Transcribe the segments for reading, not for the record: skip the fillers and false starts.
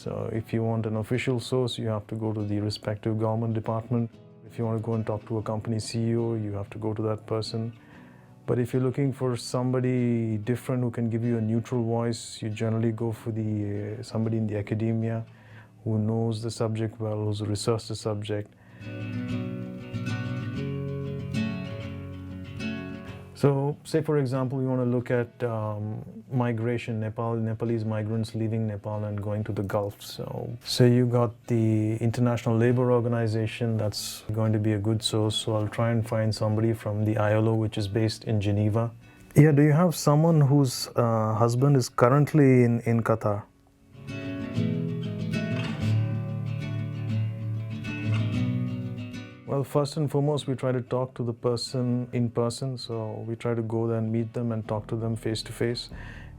So if you want an official source, you have to go to the respective government department. If you want to go and talk to a company CEO, you have to go to that person. But if you're looking for somebody different who can give you a neutral voice, you generally go for somebody in the academia who knows the subject well, who's researched the subject. So, say for example, you want to look at migration, Nepalese migrants leaving Nepal and going to the Gulf. So, say you got the International Labour Organization, that's going to be a good source. So I'll try and find somebody from the ILO, which is based in Geneva. Yeah, do you have someone whose husband is currently in Qatar? Well, first and foremost, we try to talk to the person in person. So we try to go there and meet them and talk to them face to face.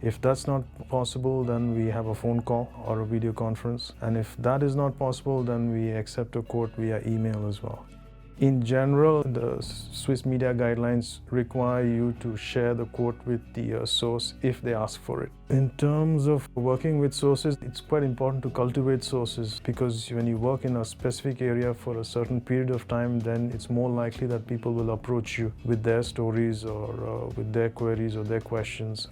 If that's not possible, then we have a phone call or a video conference. And if that is not possible, then we accept a quote via email as well. In general, the Swiss media guidelines require you to share the quote with the source if they ask for it. In terms of working with sources, it's quite important to cultivate sources, because when you work in a specific area for a certain period of time, then it's more likely that people will approach you with their stories or with their queries or their questions.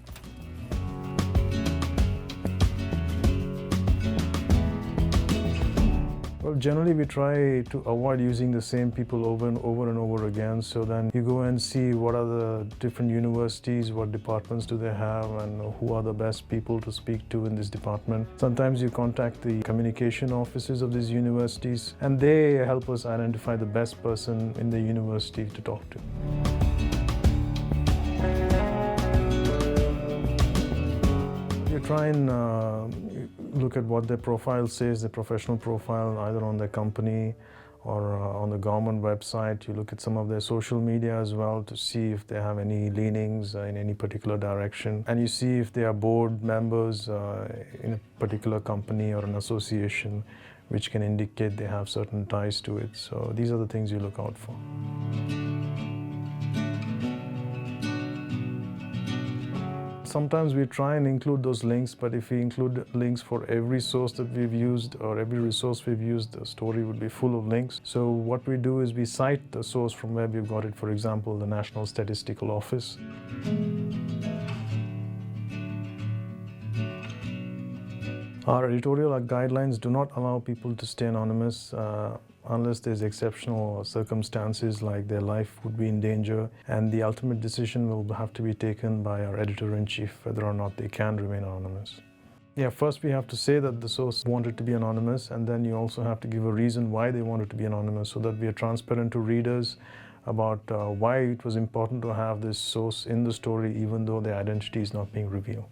Well, generally we try to avoid using the same people over and over again. So then you go and see what are the different universities, what departments do they have, and who are the best people to speak to in this department. Sometimes you contact the communication offices of these universities, and they help us identify the best person in the university to talk to. You try and look at what their profile says, their professional profile, either on their company or on the government website. You look at some of their social media as well to see if they have any leanings in any particular direction. And you see if they are board members in a particular company or an association, which can indicate they have certain ties to it. So these are the things you look out for. Sometimes we try and include those links, but if we include links for every source that we've used or every resource we've used, the story would be full of links. So what we do is we cite the source from where we've got it, for example, the National Statistical Office. Our editorial guidelines do not allow people to stay anonymous unless there's exceptional circumstances, like their life would be in danger, and the ultimate decision will have to be taken by our editor-in-chief whether or not they can remain anonymous. Yeah, first we have to say that the source wanted to be anonymous, and then you also have to give a reason why they wanted to be anonymous, so that we are transparent to readers about why it was important to have this source in the story even though their identity is not being revealed.